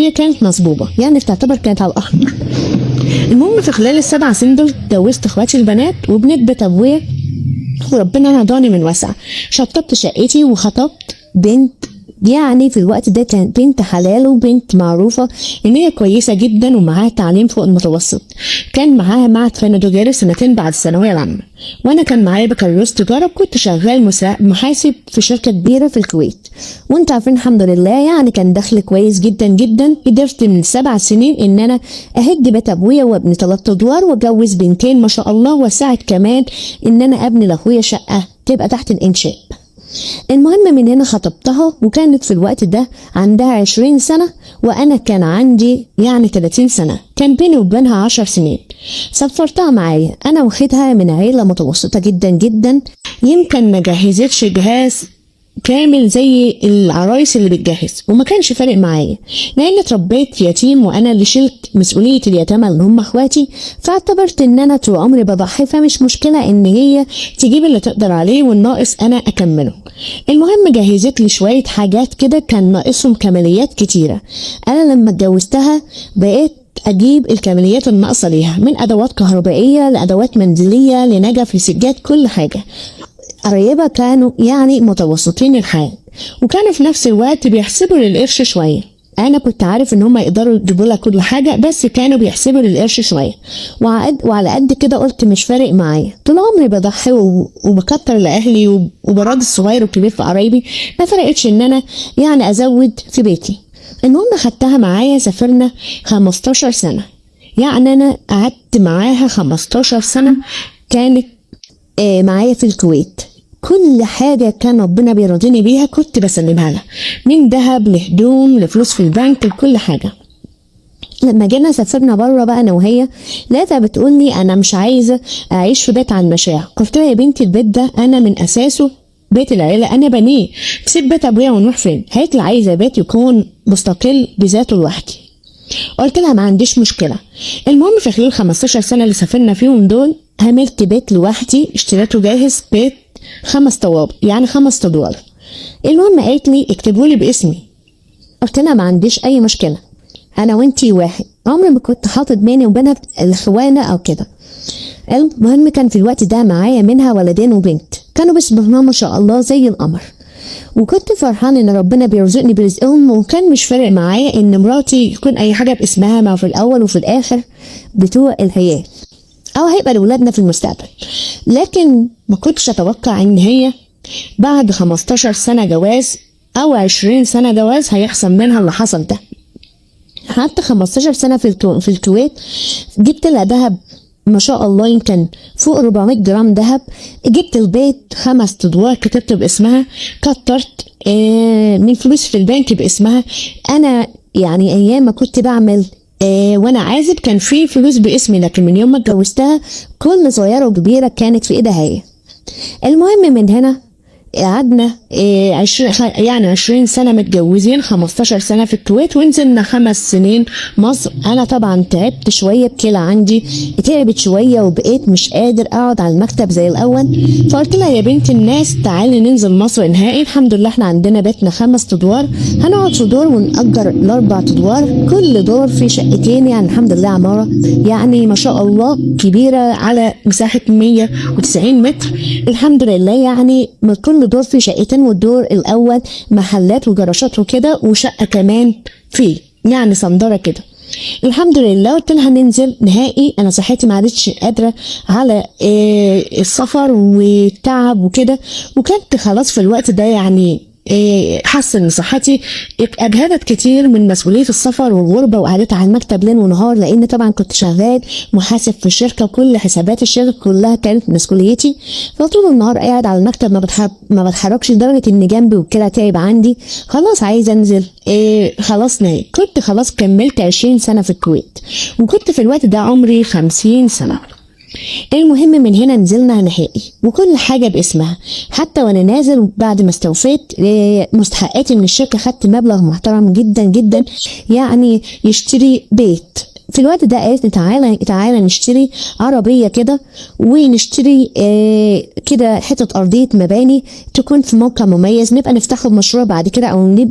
هي كانت مصبوبة، يعني تعتبر كانت على الأحمر. المهم في خلال ال7 سنين دول اتجوزت اخواتي البنات وبنت بيت ابويا، وربنا رضاني من وسع. شطبت شقتي وخطبت بنت، يعني في الوقت ده كانت بنت حلال وبنت معروفة ان هي كويسة جدا ومعاها تعليم فوق المتوسط. كان معاها معهد فن تجاري 2 بعد الثانوية العامة، وانا كان معايا بكالوريوس تجارة، كنت شغال محاسب في شركة كبيرة في الكويت. وانت عارفين الحمد لله يعني كان دخل كويس جدا جدا. قدرت من 7 سنين ان انا اهد بيت ابويا وابني 3 ادوار واجوز بنتين ما شاء الله، واساعد كمان ان انا ابني لاخويا شقة تبقى تحت الانشاء. المهم من هنا خطبتها، وكانت في الوقت ده عندها 20 سنة وانا كان عندي يعني 30 سنة، كان بيني وبينها 10 سنين. سافرتها معايا انا واخدها من عيلة متوسطة جدا جدا، يمكن ما جهزتش جهاز كامل زي العرايس اللي بتجهز، وما كانش فارق معايا لان اتربيت يتيم وانا اللي شلت مسؤوليه اليتامى اللي هم اخواتي، فاعتبرت ان انا طول عمري بضحي، فمش مشكله ان هي تجيب اللي تقدر عليه والناقص انا اكمله. المهم جهزت لي شويه حاجات كده كان ناقصهم كماليات كتيره. انا لما اتجوزتها بقيت اجيب الكماليات الناقصه ليها، من ادوات كهربائيه لادوات منزليه لنجف لسجاد، كل حاجه. قرايبها كانوا يعني متوسطين الحال، وكانوا في نفس الوقت بيحسبوا للقرش شويه. انا كنت عارف ان هم يقدروا يجيبوا لها كل حاجه، بس كانوا بيحسبوا للقرش شويه، وعلى قد كده قلت مش فارق معايا. طول عمري بضحي وبكتر لاهلي وبراضي الصغير والكبير في قرايبي، ما فرقتش ان انا يعني ازود في بيتي. المهم خدتها معايا، سافرنا 15 سنه، يعني انا قعدت معاها 15 سنه. كانت معايا في الكويت، كل حاجة كان ربنا بيرضيني بيها كنت بسلمها لها، من ذهب لهدوم لفلوس في البنك لكل حاجة. لما جينا سافرنا بره بقى انا وهي، لقيتها بتقول لي انا مش عايزة اعيش في بيت على المشاع. قلت لها يا بنتي البيت ده انا من اساسه بيت العيلة، انا بنيه، تسيب بيت ابويا ونروح فين؟ قالت لي عايزة بيت يكون مستقل بذاته لوحدي. قلت لها ما عنديش مشكلة. المهم في خلال 15 سنة اللي سافرنا فيهم دول عملت بيت لوحدي، اشتريته جاهز، بيت 5 طوابق يعني 5 ادوار. المهم قالت لي اكتبوا لي باسمي. قلت لها ما عنديش اي مشكلة، انا وانتي واحد، عمري ما كنت حاطط بيني وبينها الخوانة او كده. المهم كان في الوقت ده معايا منها ولدين وبنت، كانوا بسم الله ما شاء الله زي القمر، وكنت فرحان ان ربنا بيرزقني برزقهم، وكان مش فارق معايا ان مراتي يكون اي حاجه باسمها، ما في الاول وفي الاخر بتوع العيال او هيبقى لاولادنا في المستقبل. لكن ما كنتش اتوقع ان هي بعد 15 سنه جواز او 20 سنه جواز هيحصل منها اللي حصل ده. حتى 15 سنه في الكويت جبت لها دهب ما شاء الله يمكن فوق 400 جرام دهب. جبت البيت 5 ادوار كتبت باسمها، كترت من فلوس في البنك باسمها. انا يعني ايام ما كنت بعمل وانا عازب كان في فلوس باسمي، لكن من يوم ما اتجوزتها كل صغيره وكبيره كانت في ايدها هي. المهم من هنا قعدنا 20 سنة متجوزين، 15 سنة في الكويت، ونزلنا 5 سنين مصر. أنا طبعا تعبت شوية، بكلى عندي تعبت شوية وبقيت مش قادر أقعد على المكتب زي الأول. فقلت لها يا بنت الناس تعالي ننزل مصر نهائي، الحمد لله احنا عندنا بيتنا 5 ادوار، هنقعد في دور ونأجر ال4 ادوار، كل دور في شقتين، يعني الحمد لله عمارة يعني ما شاء الله كبيرة على مساحة 190 متر الحمد لله. يعني من كل دور في شقتين، والدور الاول محلات وجراشات وكده، وشقه كمان فيه يعني صندره كده الحمد لله. قلت لها ننزل نهائي، انا صحتي ما عادتش قادره على السفر والتعب وكده، وكنت خلاص في الوقت ده يعني حاسه ان صحتي اجهدت كتير من مسؤوليه السفر والغربه وقعدت على المكتب ليل ونهار، لان طبعا كنت شغال محاسب في الشركه وكل حسابات الشركه كلها كانت مسؤوليتي، فطول النهار قاعد على المكتب ما بتحركش، لدرجه ان جنبي وكده تعب عندي، خلاص عايزه انزل خلاص نايم. كنت خلاص كملت 20 سنه في الكويت، وكنت في الوقت ده عمري 50 سنه. المهم من هنا نزلنا نهائي وكل حاجة باسمها، حتى وانا نازل بعد ما استوفيت مستحقاتي من الشركة خدت مبلغ محترم جدا جدا، يعني يشتري بيت. في الوقت ده قالت تعالى نشتري عربية كده، ونشتري كده حتة أرضية مباني تكون في موقع مميز، نبقى نفتحه بمشروع بعد كده، أو نبني